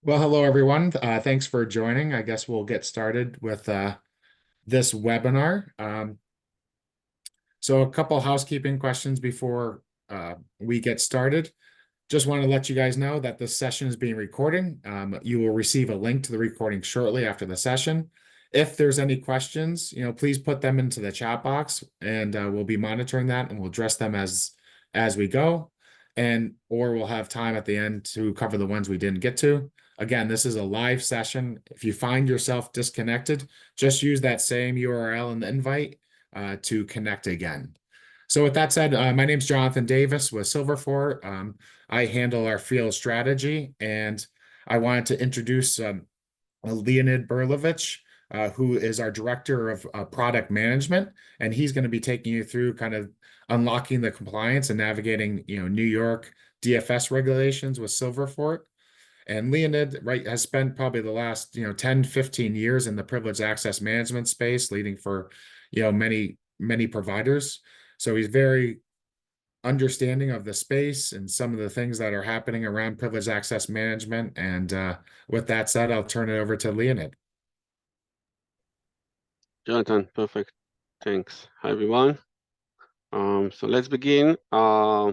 Well, hello everyone. Thanks for joining. I guess we'll get started with this webinar. So a couple housekeeping questions before we get started. Just want to let you guys know that this session is being recorded. You will receive a link to the recording shortly after the session. If there's any questions, please put them into the chat box, and we'll be monitoring that, and we'll address them as we go, or we'll have time at the end to cover the ones we didn't get to. Again, this is a live session. If you find yourself disconnected, just use that same URL in the invite to connect again. So with that said, my name is Jonathan Davis with Silverfort. I handle our field strategy, and I wanted to introduce Leonid Berlovich, who is our director of product management, and he's going to be taking you through kind of unlocking the compliance and navigating, New York DFS regulations with Silverfort. And Leonid, right, has spent probably the last, 10, 15 years in the privileged access management space, leading for, many, many providers. So he's very understanding of the space and some of the things that are happening around privileged access management. And with that said, I'll turn it over to Leonid. Jonathan, perfect. Thanks. Hi, everyone. So let's begin. I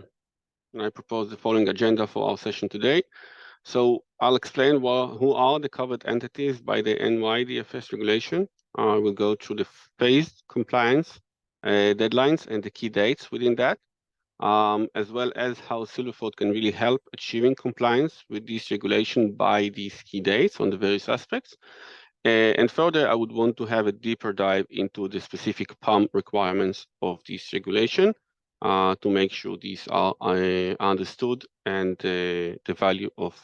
propose the following agenda for our session today. So I'll explain who are the covered entities by the NY DFS regulation. We'll go through the phased compliance deadlines and the key dates within that, as well as how Silverfort can really help achieving compliance with this regulation by these key dates on the various aspects. And further, I would want to have a deeper dive into the specific PAM requirements of this regulation to make sure these are understood and the value of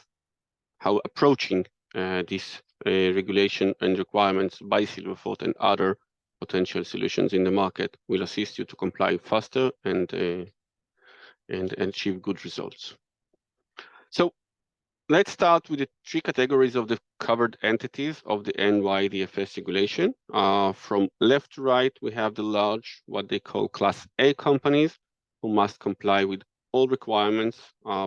how approaching this regulation and requirements by Silverfort and other potential solutions in the market will assist you to comply faster and achieve good results. So let's start with the three categories of the covered entities of the NY DFS regulation. From left to right, we have the large, what they call Class A companies, who must comply with all requirements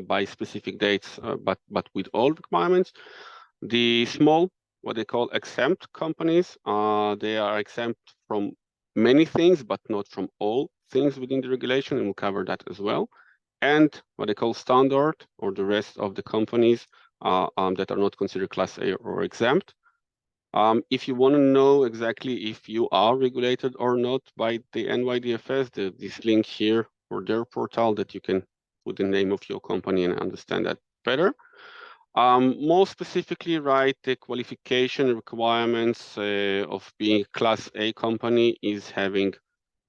by specific dates, but with all requirements. The small, what they call exempt companies, they are exempt from many things, but not from all things within the regulation, and we'll cover that as well. And what they call standard, or the rest of the companies that are not considered Class A or exempt. If you want to know exactly if you are regulated or not by the NYDFS, this link here for their portal that you can put the name of your company and understand that better. More specifically, right, the qualification requirements of being a Class A company is having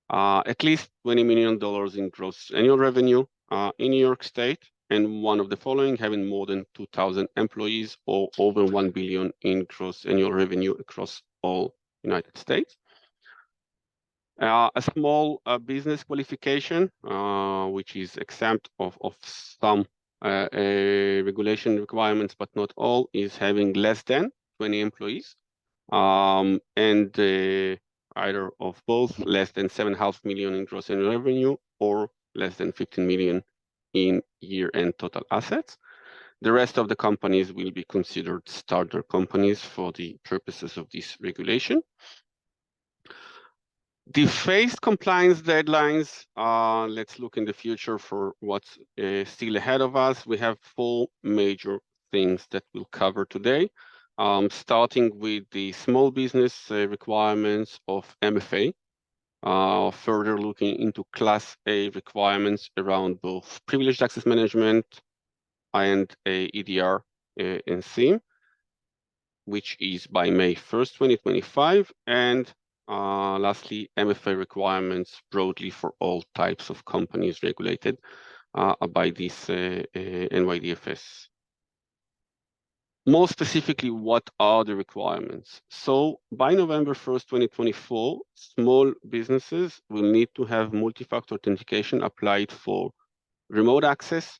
at least $20 million in gross annual revenue in New York State, and one of the following, having more than 2,000 employees or over 1 billion in gross annual revenue across all United States. A small business qualification, which is exempt of some regulation requirements, but not all, is having less than 20 employees. And either of both, less than 7.5 million in gross annual revenue or less than 15 million in year-end total assets. The rest of the companies will be considered starter companies for the purposes of this regulation. The phased compliance deadlines, let's look in the future for what's still ahead of us. We have 4 major things that we'll cover today. Starting with the small business requirements of MFA, further looking into Class A requirements around both privileged access management and EDR and SIEM, which is by May 1st, 2025. And lastly, MFA requirements broadly for all types of companies regulated by this NYDFS. More specifically, what are the requirements? So by November 1st, 2024, small businesses will need to have multi-factor authentication applied for remote access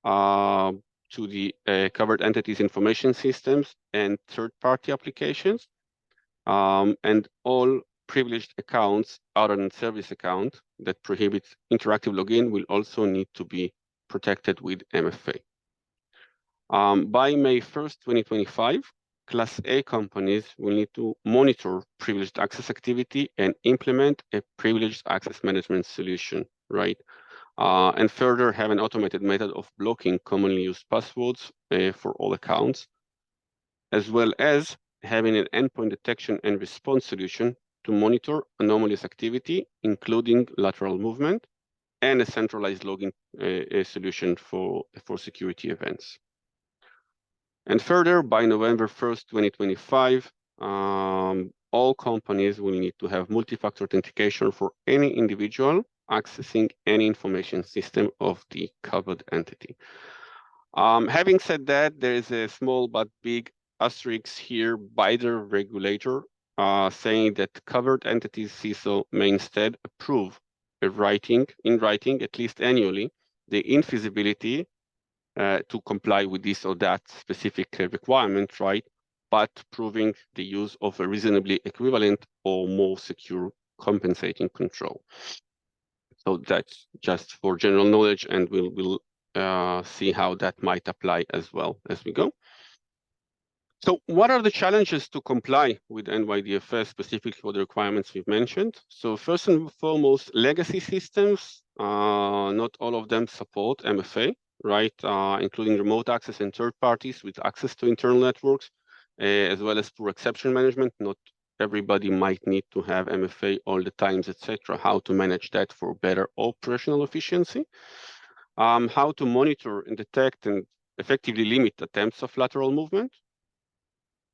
to the covered entities information systems and third-party applications. And all privileged accounts other than service account that prohibits interactive login will also need to be protected with MFA. By May 1st, 2025, Class A companies will need to monitor privileged access activity and implement a privileged access management solution, right? And further have an automated method of blocking commonly used passwords for all accounts, as well as having an endpoint detection and response solution to monitor anomalous activity, including lateral movement, and a centralized logging solution for security events. And further, by November 1st, 2025, all companies will need to have multi-factor authentication for any individual accessing any information system of the covered entity. Having said that, there is a small but big asterisk here by the regulator saying that covered entities CISO may instead approve in writing, at least annually, the infeasibility to comply with this or that specific requirement, right? But proving the use of a reasonably equivalent or more secure compensating control. So that's just for general knowledge, and we'll see how that might apply as well as we go. So what are the challenges to comply with NYDFS, specifically for the requirements we've mentioned? So first and foremost, legacy systems, not all of them support MFA, right? Including remote access and third parties with access to internal networks, as well as for exception management. Not everybody might need to have MFA all the times, etc. How to manage that for better operational efficiency. How to monitor and detect and effectively limit attempts of lateral movement,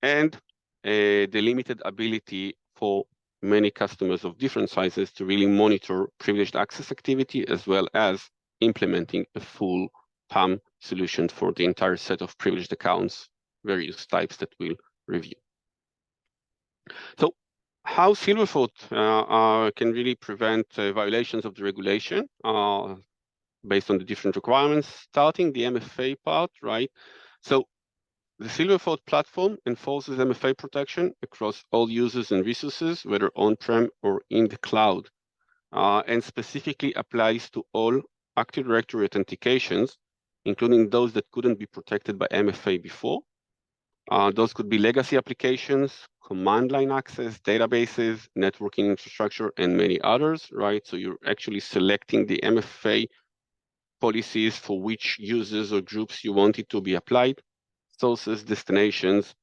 and the limited ability for many customers of different sizes to really monitor privileged access activity, as well as implementing a full PAM solution for the entire set of privileged accounts, various types that we'll review. So how Silverfort can really prevent violations of the regulation based on the different requirements, starting the MFA part, right? So the Silverfort platform enforces MFA protection across all users and resources, whether on-prem or in the cloud, and specifically applies to all Active Directory authentications, including those that couldn't be protected by MFA before. Those could be legacy applications, command line access, databases, networking infrastructure, and many others, right? So you're actually selecting the MFA policies for which users or groups you want it to be applied, sources, destinations,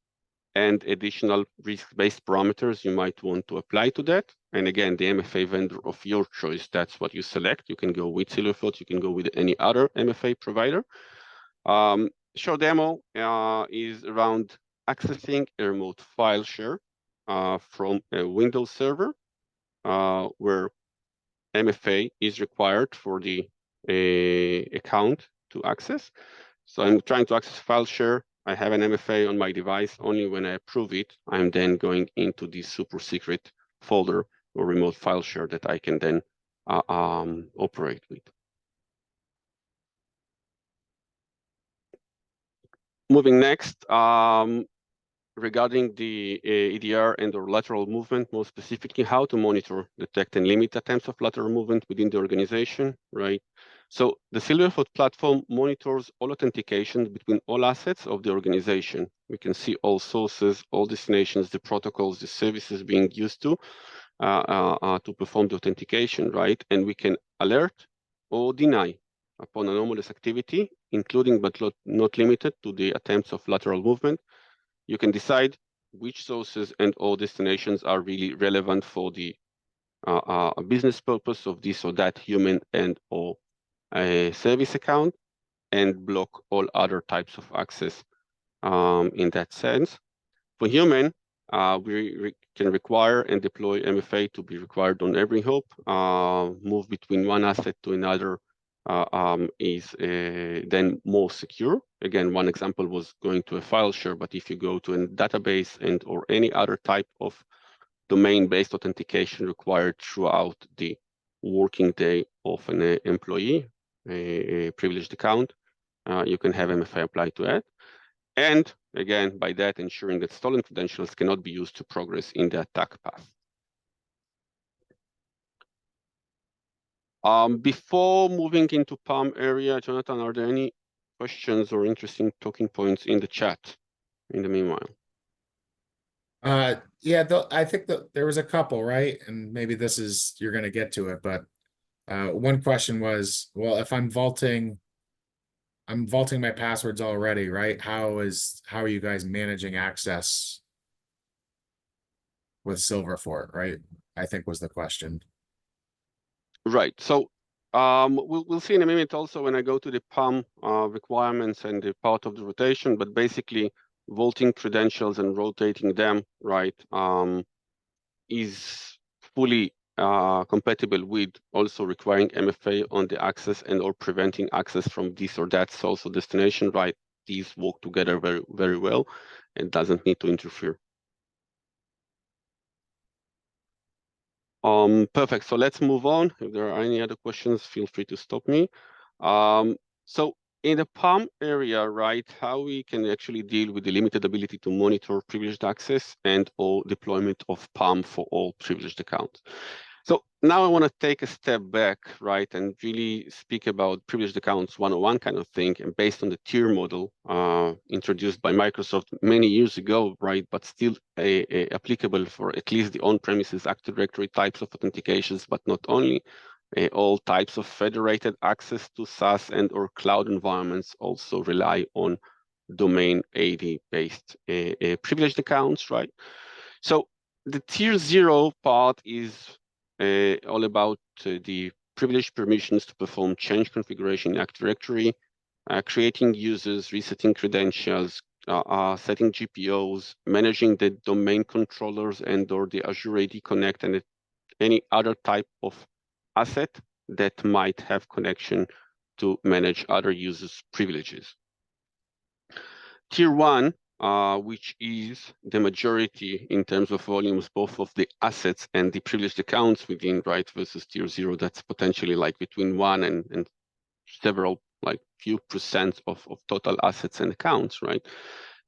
and additional risk-based parameters you might want to apply to that. And again, the MFA vendor of your choice, that's what you select. You can go with Silverfort, you can go with any other MFA provider. Short demo is around accessing a remote file share from a Windows server where MFA is required for the account to access. So I'm trying to access file share. I have an MFA on my device. Only when I approve it, I'm then going into this super secret folder or remote file share that I can then operate with. Moving next, regarding the EDR and or lateral movement, more specifically, how to monitor, detect, and limit attempts of lateral movement within the organization, right? So the Silverfort platform monitors all authentication between all assets of the organization. We can see all sources, all destinations, the protocols, the services being used to perform the authentication, right? And we can alert or deny upon anomalous activity, including but not limited to the attempts of lateral movement. You can decide which sources and or destinations are really relevant for the business purpose of this or that human and or a service account, and block all other types of access in that sense. For human, we can require and deploy MFA to be required on every hop. Move between one asset to another is then more secure. Again, one example was going to a file share, but if you go to a database and or any other type of domain-based authentication required throughout the working day of an employee, a privileged account, you can have MFA applied to it. And again, by that, ensuring that stolen credentials cannot be used to progress in the attack path. Before moving into PAM area, Jonathan, are there any questions or interesting talking points in the chat in the meanwhile? Yeah, I think that there was a couple, right? And maybe this is, you're gonna get to it, but one question was, well, if I'm vaulting my passwords already, right? How are you guys managing access with Silverfort, right? I think was the question. Right. So we'll see in a minute also when I go to the PAM requirements and the part of the rotation, but basically vaulting credentials and rotating them, right, is fully compatible with also requiring MFA on the access and or preventing access from this or that source or destination, right? These work together very, very well and doesn't need to interfere. Perfect. So let's move on. If there are any other questions, feel free to stop me. So in the PAM area, right, how we can actually deal with the limited ability to monitor privileged access and or deployment of PAM for all privileged accounts. So now I want to take a step back, right, and really speak about privileged accounts 101 kind of thing, and based on the tier model introduced by Microsoft many years ago, right, but still applicable for at least the on-premises Active Directory types of authentications, but not only. All types of federated access to SaaS and or cloud environments also rely on domain AD-based privileged accounts, right? So the tier 0 part is all about the privileged permissions to perform change configuration in Active Directory, creating users, resetting credentials, setting GPOs, managing the domain controllers and or the Azure AD Connect and any other type of asset that might have connection to manage other users' privileges. Tier 1, which is the majority in terms of volumes, both of the assets and the privileged accounts within, right, versus tier 0, that's potentially like between 1 and several, like few percent of total assets and accounts, right?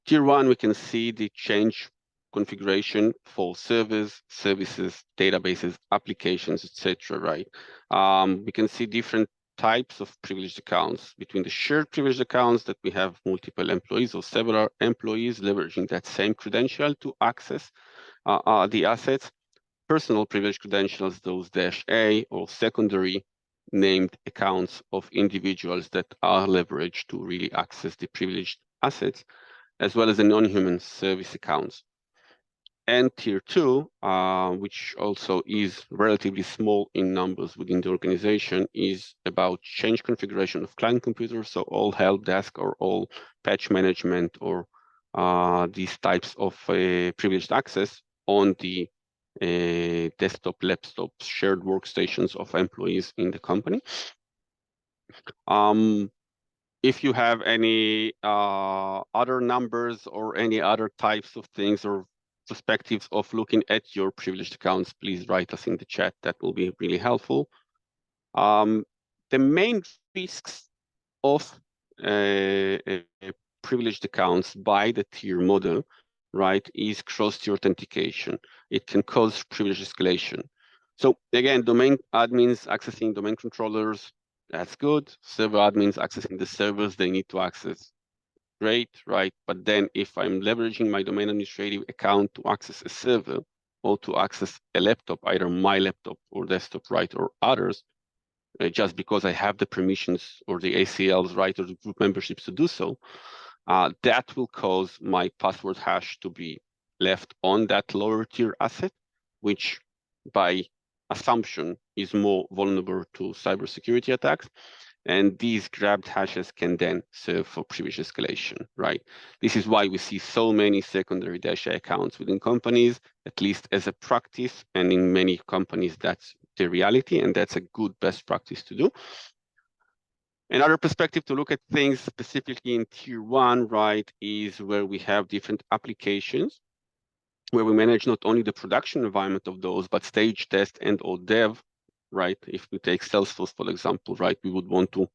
Tier 1, we can see the change configuration for servers, services, databases, applications, etc. Right? We can see different types of privileged accounts between the shared privileged accounts that we have multiple employees or several employees leveraging that same credential to access the assets, personal privileged credentials, those -A or secondary named accounts of individuals that are leveraged to really access the privileged assets, as well as the non-human service accounts. And tier 2, which also is relatively small in numbers within the organization, is about change configuration of client computers, so all help desk or all patch management or these types of privileged access on the desktop, laptops, shared workstations of employees in the company. If you have any other numbers or any other types of things or perspectives of looking at your privileged accounts, please write us in the chat. That will be really helpful. The main risks of privileged accounts by the tier model, right, is cross-tier authentication. It can cause privilege escalation. So again, domain admins accessing domain controllers, that's good. Server admins accessing the servers they need to access. Great, right? But then if I'm leveraging my domain administrative account to access a server or to access a laptop, either my laptop or desktop, right, or others, just because I have the permissions or the ACLs, right, or the group memberships to do so, that will cause my password hash to be left on that lower tier asset, which by assumption is more vulnerable to cybersecurity attacks. And these grabbed hashes can then serve for privilege escalation, right? This is why we see so many secondary -A accounts within companies, at least as a practice. And in many companies, that's the reality, and that's a good best practice to do. Another perspective to look at things specifically in tier 1, right, is where we have different applications where we manage not only the production environment of those, but stage test and or dev, right? If we take Salesforce, for example, right, we would want to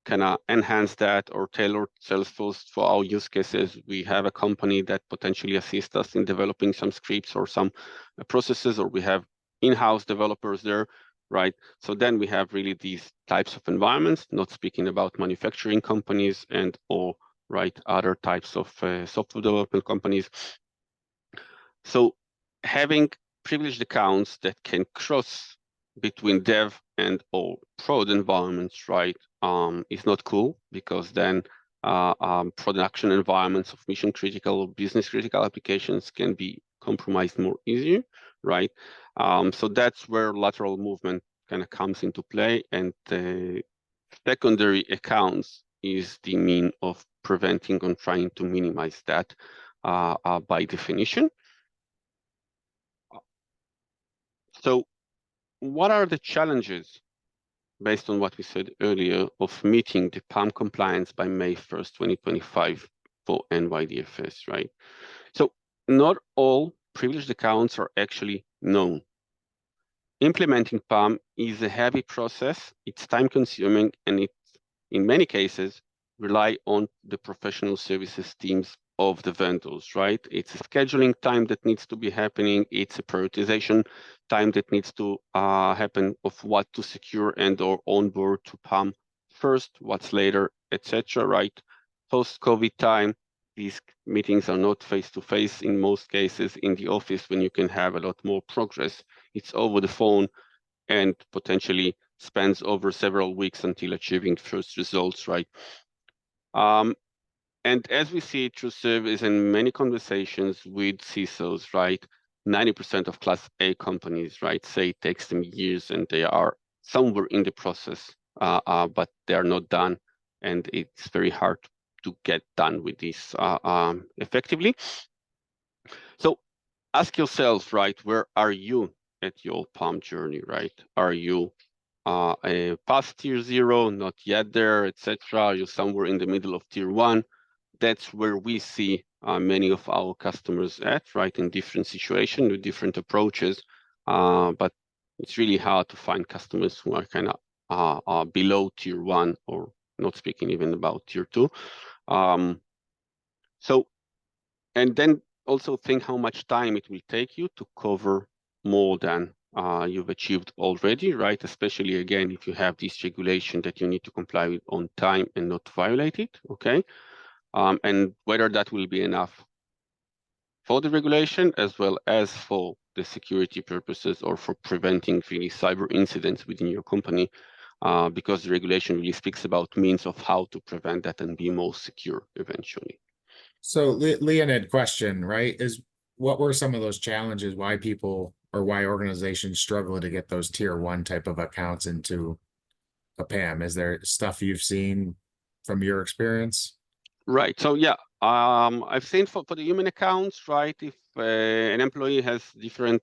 kind of enhance that or tailor Salesforce for our use cases. We have a company that potentially assists us in developing some scripts or some processes, or we have in-house developers there. right? So then we have really these types of environments, not speaking about manufacturing companies and or right other types of software development companies. So having privileged accounts that can cross between dev and or prod environments, right, is not cool, because then production environments of mission critical or business critical applications can be compromised more easier, right? So that's where lateral movement kind of comes into play, and secondary accounts is the mean of preventing and trying to minimize that by definition. So what are the challenges, based on what we said earlier, of meeting the PAM compliance by May 1st, 2025 for NYDFS, right? So not all privileged accounts are actually known. Implementing PAM is a heavy process, it's time consuming, and it, in many cases, rely on the professional services teams of the vendors, right? It's a scheduling time that needs to be happening. It's a prioritization time that needs to happen of what to secure and or onboard to PAM first, what's later, etc. Right? Post-COVID time, these meetings are not face-to-face in most cases in the office when you can have a lot more progress. It's over the phone and potentially spans over several weeks until achieving first results, right? And as we see through surveys and many conversations with CISOs, right, 90% of Class A companies, right, say it takes them years and they are somewhere in the process, but they are not done, and it's very hard to get done with this effectively. So ask yourself, right, where are you at your PAM journey, right? Are you past tier 0, not yet there, etc.? Are you somewhere in the middle of tier 1? That's where we see many of our customers at, right, in different situations with different approaches. But it's really hard to find customers who are kind of below tier 1, or not speaking even about tier 2. So, and then also think how much time it will take you to cover more than you've achieved already, right? Especially, again, if you have this regulation that you need to comply with on time and not violate it, okay? And whether that will be enough for the regulation as well as for the security purposes or for preventing really cyber incidents within your company, because the regulation really speaks about means of how to prevent that and be more secure eventually. So Leonid, question, right, is what were some of those challenges, why people or why organizations struggle to get those tier 1 type of accounts into a PAM? Is there stuff you've seen from your experience? Right. So yeah, I've seen for the human accounts, right, if an employee has different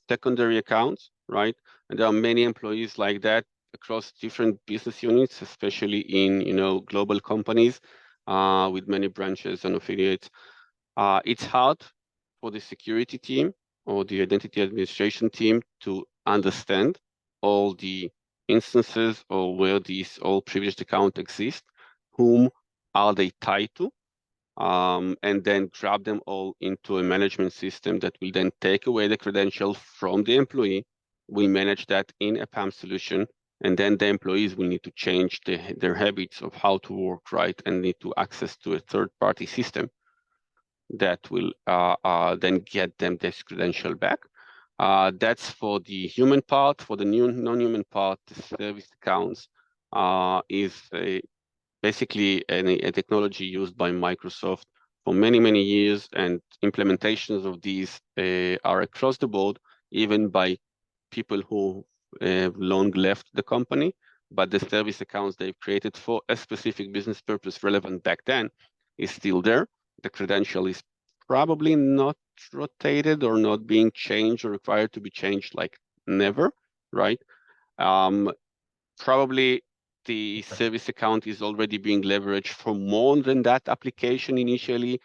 secondary accounts, right, and there are many employees like that across different business units, especially in, you know, global companies with many branches and affiliates. It's hard for the security team or the identity administration team to understand all the instances or where these all privileged accounts exist, whom are they tied to, and then grab them all into a management system that will then take away the credential from the employee. We manage that in a PAM solution, and then the employees will need to change their habits of how to work, right, and need to access to a third-party system that will then get them this credential back. That's for the human part. For the non-human part, the service accounts is basically a technology used by Microsoft for many, many years, and implementations of these are across the board, even by people who have long left the company, but the service accounts they've created for a specific business purpose relevant back then is still there. The credential is probably not rotated or not being changed or required to be changed, like never, right? Probably the service account is already being leveraged for more than that application initially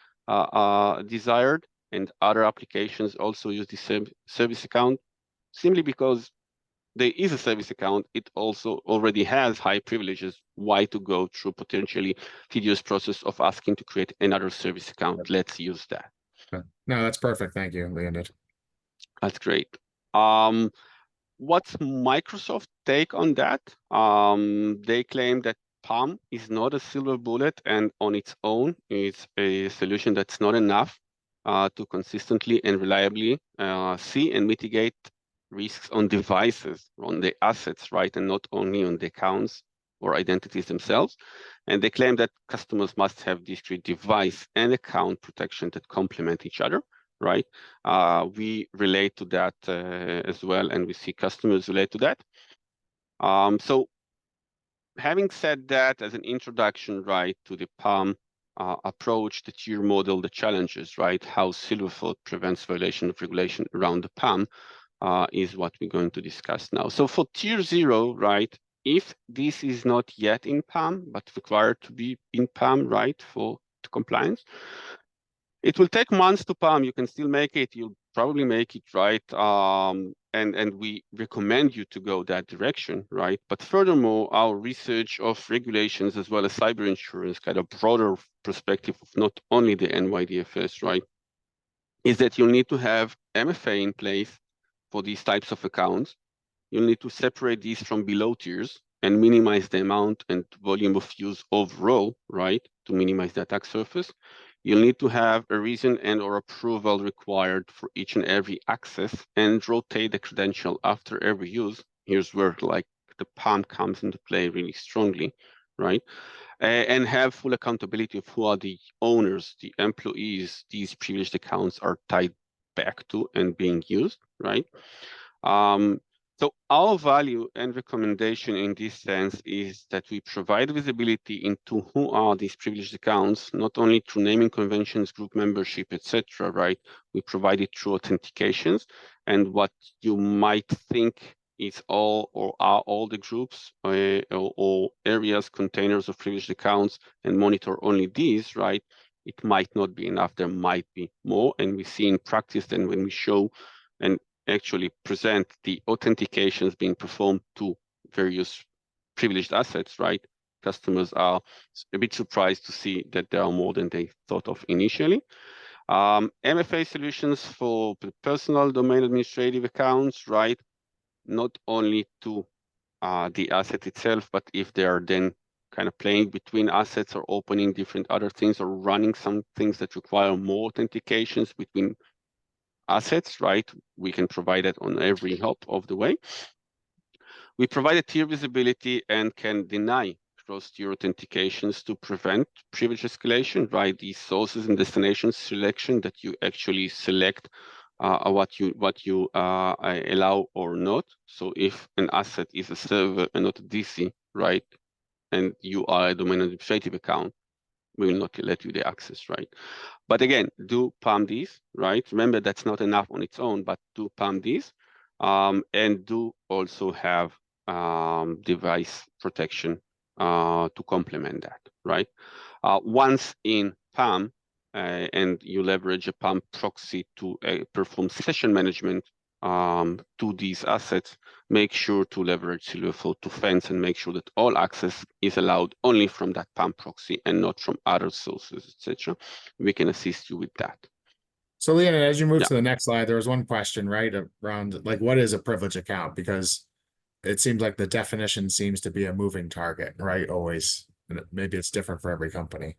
desired, and other applications also use the service account simply because there is a service account. It also already has high privileges. Why to go through potentially tedious process of asking to create another service account? Let's use that. No, that's perfect. Thank you, Leonid. That's great. what's Microsoft take on that? They claim that PAM is not a silver bullet, and on its own, it's a solution that's not enough to consistently and reliably see and mitigate risks on devices, on the assets, right, and not only on the accounts or identities themselves. And they claim that customers must have discrete device and account protection that complement each other, right? We relate to that as well, and we see customers relate to that. So having said that as an introduction, right, to the PAM approach, the tier model, the challenges, right, how Silverfort prevents violation of regulation around the PAM is what we're going to discuss now. So for tier 0, right, if this is not yet in PAM, but required to be in PAM, right, for compliance, it will take months to PAM. You can still make it. You'll probably make it, right? And we recommend you to go that direction, right? But furthermore, our research of regulations as well as cyber insurance, kind of broader perspective of not only the NY DFS, right, is that you need to have MFA in place for these types of accounts. You'll need to separate these from below tiers and minimize the amount and volume of use overall, right, to minimize the attack surface. You'll need to have a reason and or approval required for each and every access and rotate the credential after every use. Here's where like the PAM comes into play really strongly, right? And have full accountability of who are the owners, the employees these privileged accounts are tied back to and being used, right? So our value and recommendation in this sense is that we provide visibility into who are these privileged accounts, not only through naming conventions, group membership, etc., right? We provide it through authentications, and what you might think is all or are all the groups or areas, containers of privileged accounts, and monitor only these, right? It might not be enough. There might be more, and we see in practice then when we show and actually present the authentications being performed to various privileged assets, right? Customers are a bit surprised to see that there are more than they thought of initially. MFA solutions for personal domain administrative accounts, right? Not only to the asset itself, but if they are then kind of playing between assets or opening different other things or running some things that require more authentications between assets, right? We can provide that on every hop of the way. We provide a tier visibility and can deny cross-tier authentications to prevent privilege escalation, right? These sources and destinations selection that you actually select what you allow or not. So if an asset is a server and not a DC, right? And you are a domain administrative account, we will not let you the access, right? But again, do PAM these, right? Remember, that's not enough on its own, but do PAM these, and do also have device protection to complement that, right? Once in PAM, and you leverage a PAM proxy to perform session management to these assets, make sure to leverage Silverfort to fence and make sure that all access is allowed only from that PAM proxy and not from other sources, etc. We can assist you with that. So Leon, as you move Yeah. to the next slide, there was one question, right, around like what is a privilege account? Because it seems like the definition seems to be a moving target, right? Always. And maybe it's different for every company.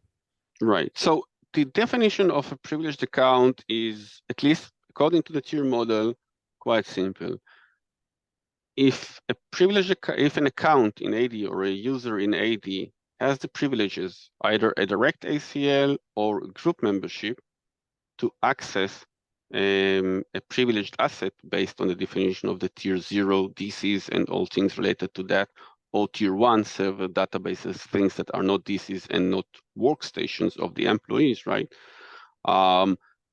Right. So the definition of a privileged account is, at least according to the tier model, quite simple. If an account in AD or a user in AD has the privileges, either a direct ACL or group membership, to access a privileged asset based on the definition of the tier 0 DCs and all things related to that, or tier 1 server databases, things that are not DCs and not workstations of the employees, right?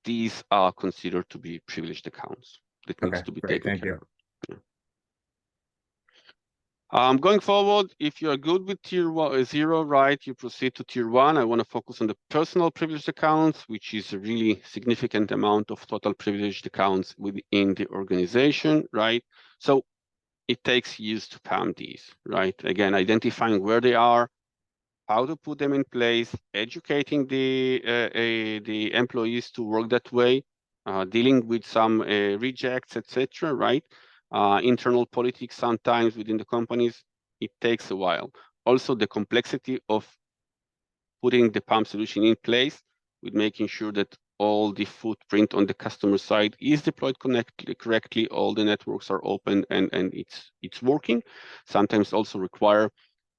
These are considered to be privileged accounts that needs to be Great, taken thank care you. of. Going forward, if you are good with tier 0, right, you proceed to tier 1. I want to focus on the personal privileged accounts, which is a really significant amount of total privileged accounts within the organization, right? So it takes years to PAM these, right? Again, identifying where they are, how to put them in place, educating the employees to work that way, dealing with some rejects, etc., right? internal politics sometimes within the companies. It takes a while. Also, the complexity of putting the PAM solution in place with making sure that all the footprint on the customer side is deployed correctly, all the networks are open and it's working. Sometimes also require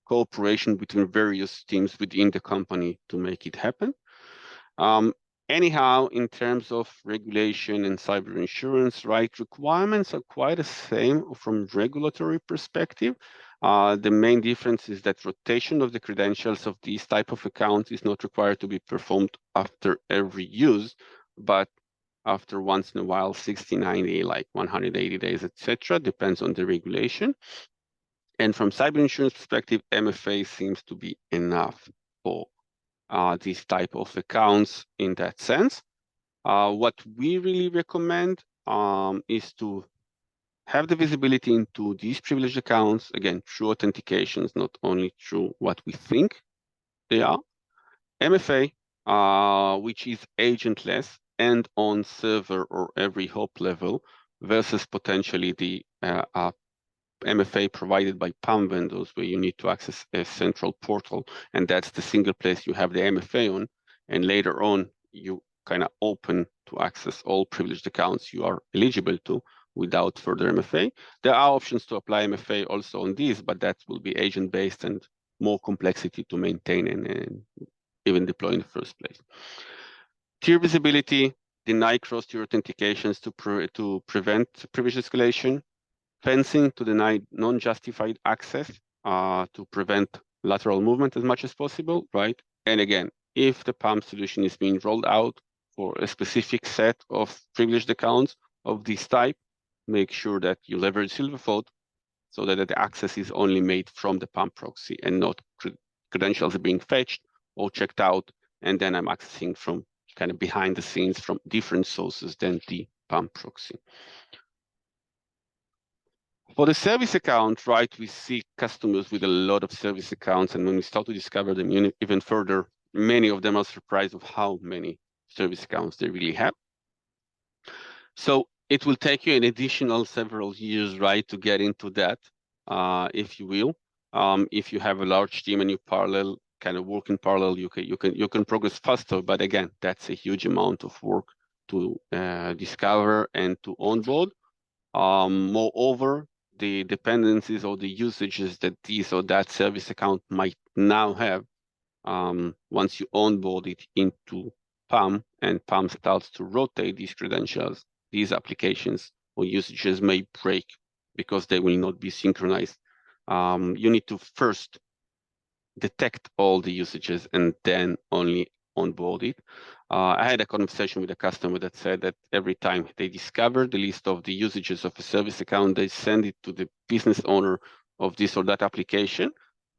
cooperation between various teams within the company to make it happen. Anyhow, in terms of regulation and cyber insurance, right, requirements are quite the same from regulatory perspective. The main difference is that rotation of the credentials of these type of accounts is not required to be performed after every use, but after once in a while, 60, 90, like 180 days, etc., depends on the regulation. And from cyber insurance perspective, MFA seems to be enough for these type of accounts in that sense. What we really recommend is to have the visibility into these privileged accounts, again, through authentications, not only through what we think they are. MFA, which is agentless and on server or every hop level versus potentially the MFA provided by PAM vendors where you need to access a central portal, and that's the single place you have the MFA on, and later on you kind of open to access all privileged accounts you are eligible to without further MFA. There are options to apply MFA also on these, but that will be agent-based and more complexity to maintain and even deploy in the first place. Tier visibility, deny cross-tier authentications to prevent privilege escalation. Fencing to deny non-justified access to prevent lateral movement as much as possible, right? And again, if the PAM solution is being rolled out for a specific set of privileged accounts of this type, make sure that you leverage Silverfort so that the access is only made from the PAM proxy and not credentials are being fetched or checked out, and then I'm accessing from kind of behind the scenes from different sources than the PAM proxy. For the service account, right, we see customers with a lot of service accounts, and when we start to discover them even further, many of them are surprised of how many service accounts they really have. So it will take you an additional several years, right, to get into that, if you will. If you have a large team and you kind of work in parallel, you can progress faster. But again, that's a huge amount of work to discover and to onboard. Moreover, the dependencies or the usages that this or that service account might now have, once you onboard it into PAM and PAM starts to rotate these credentials, these applications or usages may break because they will not be synchronized. You need to first detect all the usages and then only onboard it. I had a conversation with a customer that said that every time they discover the list of the usages of a service account, they send it to the business owner of this or that application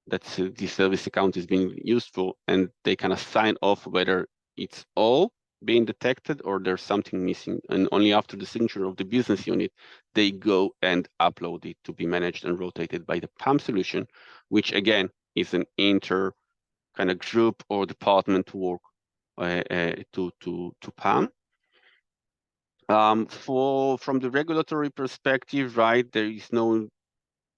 that the service account is being used for, and they kind of sign off whether it's all being detected or there's something missing. And only after the signature of the business unit, they go and upload it to be managed and rotated by the PAM solution, which again is an inter kind of group or department work to PAM. From the regulatory perspective, right, there is no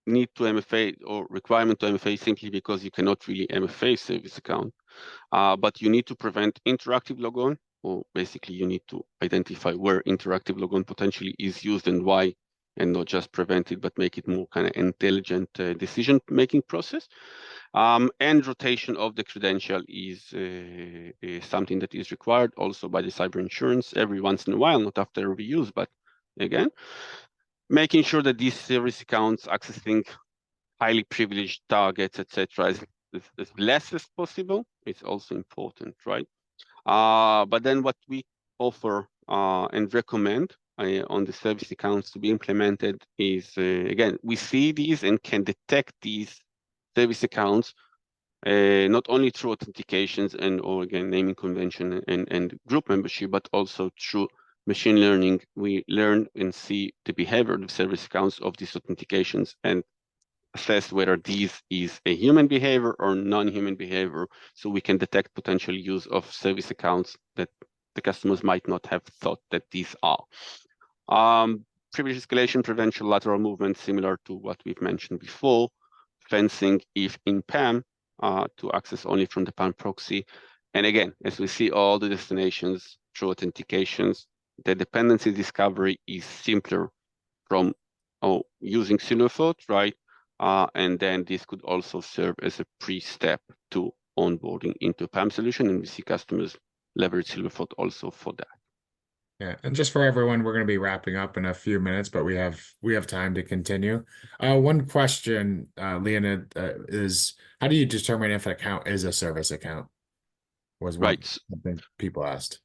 need to MFA or requirement to MFA simply because you cannot really MFA service account, but you need to prevent interactive logon, or basically you need to identify where interactive logon potentially is used and why, and not just prevent it, but make it more kind of intelligent decision-making process. And rotation of the credential is something that is required also by the cyber insurance every once in a while, not after every use, but again, making sure that these service accounts accessing highly privileged targets, etc., as less as possible, it's also important, right? But then what we offer and recommend on the service accounts to be implemented is, again, we see these and can detect these service accounts not only through authentications and, or again, naming convention and group membership, but also through machine learning. We learn and see the behavior of the service accounts of these authentications and assess whether this is a human behavior or non-human behavior, so we can detect potential use of service accounts that the customers might not have thought that these are. privilege escalation, prevention, lateral movement, similar to what we've mentioned before. Fencing if in PAM to access only from the PAM proxy. And again, as we see all the destinations through authentications, the dependency discovery is simpler from using Silverfort, right? And then this could also serve as a pre-step to onboarding into a PAM solution. And we see customers leverage Silverfort also for that. Yeah, and just for everyone, we're going to be wrapping up in a few minutes, but we have time to continue. One question, Leonid, is how do you determine if an account is a service account? Was one something people asked.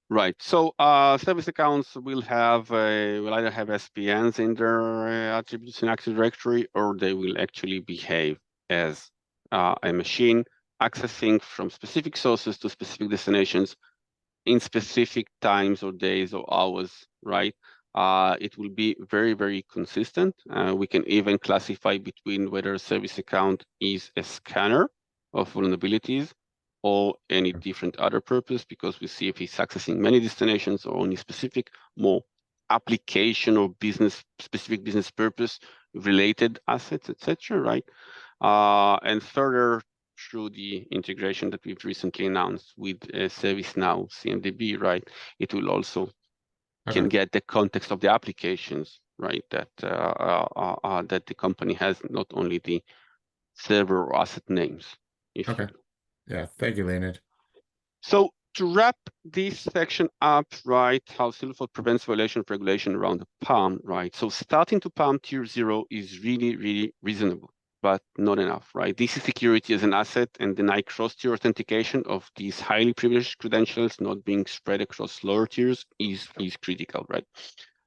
Right. So service accounts will either have SPNs in their attributes in Active Directory, or they will actually behave as a machine accessing from specific sources to specific destinations in specific times or days or hours, right? It will be very, very consistent. We can even classify between whether a service account is a scanner of vulnerabilities or any different other purpose, because we see if it's accessing many destinations or only specific, more application or specific business purpose related assets, etc., right? And further, through the integration that we've recently announced with ServiceNow CMDB, right, it will also can get the context of the applications, right, that that the company has, not only the server or asset names. Okay. Yeah, thank you, Leonid. So to wrap this section up, right, how Silverfort prevents violation of regulation around the PAM, right? So starting to PAM tier 0 is really, really reasonable, but not enough, right? This is security as an asset, and deny cross-tier authentication of these highly privileged credentials not being spread across lower tiers is critical, right?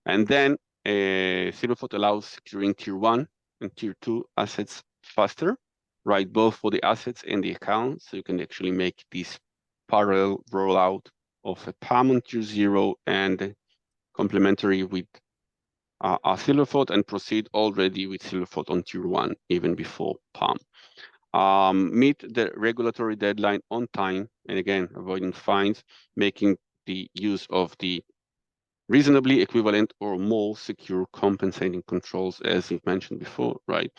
And then Silverfort allows securing tier 1 and tier 2 assets faster, right? Both for the assets and the accounts. So you can actually make this parallel rollout of a PAM on tier 0 and complementary with Silverfort, and proceed already with Silverfort on tier 1 even before PAM. Meet the regulatory deadline on time, and again, avoiding fines, making the use of the reasonably equivalent or more secure compensating controls, as we've mentioned before, right?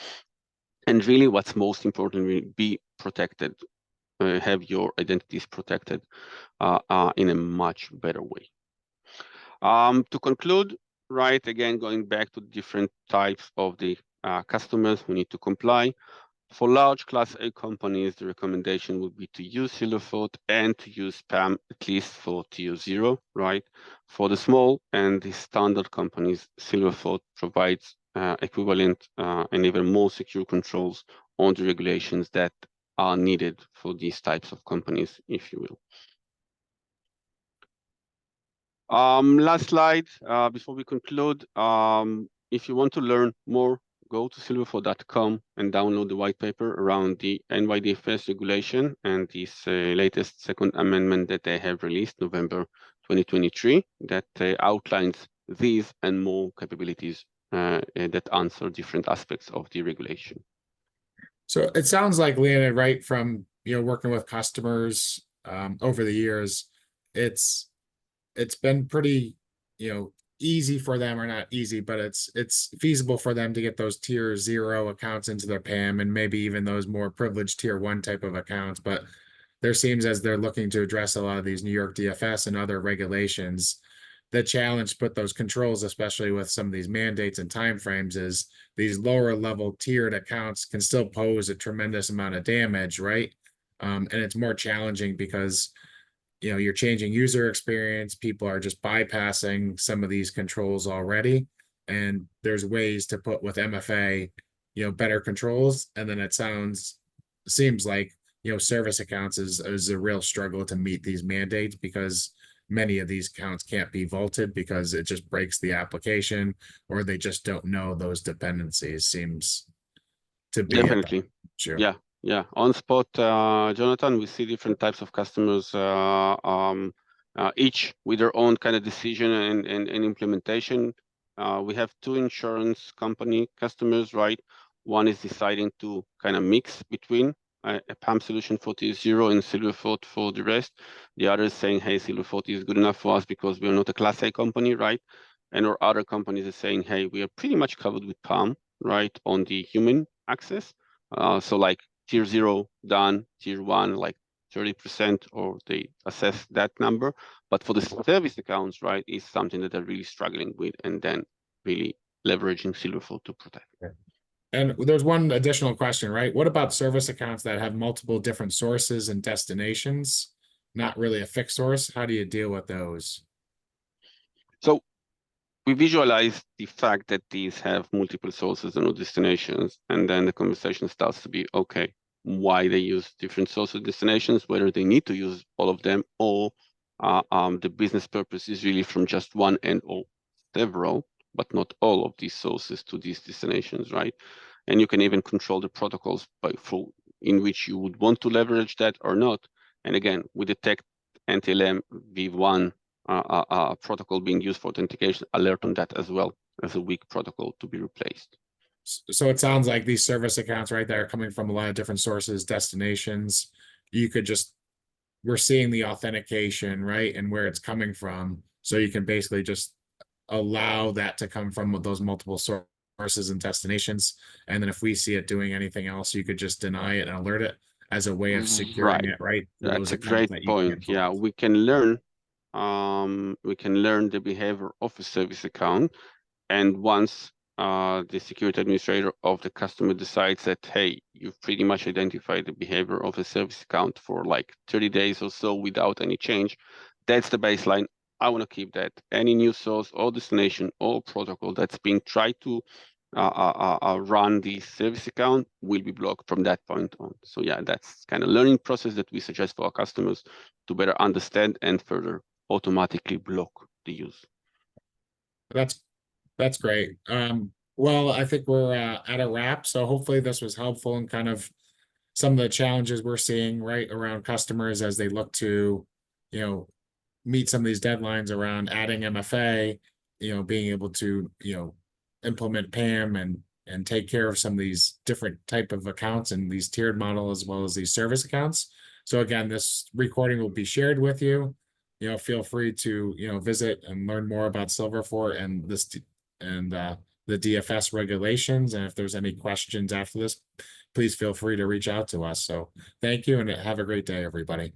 And really what's most important will be protected, have your identities protected in a much better way. To conclude, right, again, going back to different types of the customers who need to comply. For large Class A companies, the recommendation would be to use Silverfort and to use PAM at least for tier 0, right? For the small and the standard companies, Silverfort provides equivalent and even more secure controls on the regulations that are needed for these types of companies, if you will. Last slide before we conclude. If you want to learn more, go to silverfort.com and download the white paper around the NY DFS regulation and this latest second amendment that they have released November 2023 that outlines these and more capabilities that answer different aspects of the regulation. So it sounds like, Leonid, right, from working with customers over the years, it's been pretty easy for them, or not easy, but it's feasible for them to get those tier 0 accounts into their PAM, and maybe even those more privileged tier 1 type of accounts. But there seems, as they're looking to address a lot of these New York DFS and other regulations, the challenge to put those controls, especially with some of these mandates and timeframes, is these lower level tiered accounts can still pose a tremendous amount of damage, right? And it's more challenging because you're changing user experience. People are just bypassing some of these controls already. And there's ways to put with MFA, better controls. And then it seems like, service accounts is a real struggle to meet these mandates, because many of these accounts can't be vaulted because it just breaks the application, or they just don't know those dependencies. Seems to be definitely. Sure. Yeah, on spot, Jonathan, we see different types of customers, each with their own kind of decision and implementation. We have 2 insurance company customers, right? One is deciding to kind of mix between a PAM solution for tier 0 and Silverfort for the rest. The other is saying, hey, Silverfort is good enough for us because we're not a Class A company, right? and or other companies are saying, hey, we are pretty much covered with PAM, right, on the human access. So like tier 0 done, tier 1 like 30%, or they assess that number. But for the service accounts, right, is something that they're really struggling with, and then really leveraging Silverfort to protect. And there's one additional question, right? What about service accounts that have multiple different sources and destinations? Not really a fixed source. How do you deal with those? So we visualize the fact that these have multiple sources and destinations, and then the conversation starts to be, okay, why they use different sources destinations, whether they need to use all of them, or the business purpose is really from just one and or several, but not all of these sources to these destinations, right? And you can even control the protocols in which you would want to leverage that or not. And again, we detect NTLM v1 protocol being used for authentication, alert on that as well as a weak protocol to be replaced. So it sounds like these service accounts, right, that are coming from a lot of different sources, destinations, you could just, we're seeing the authentication, right, and where it's coming from. So you can basically just allow that to come from those multiple sources and destinations. And then if we see it doing anything else, you could just deny it and alert it as a way of securing it, right? For That's those a great that you point. can't Yeah, fault. we can learn the behavior of a service account, and once the security administrator of the customer decides that, hey, you've pretty much identified the behavior of a service account for like 30 days or so without any change, that's the baseline. I want to keep that. Any new source or destination or protocol that's being tried to run the service account will be blocked from that point on. So yeah, that's kind of learning process that we suggest for our customers to better understand and further automatically block the use. That's great. Well, I think we're at a wrap. So hopefully this was helpful and kind of some of the challenges we're seeing right around customers as they look to, you know, meet some of these deadlines around adding MFA, being able to, implement PAM and take care of some of these different type of accounts and these tiered model as well as these service accounts. So again, this recording will be shared with you. Feel free to, visit and learn more about Silverfort and the DFS regulations. And if there's any questions after this, please feel free to reach out to us. So thank you and have a great day, everybody.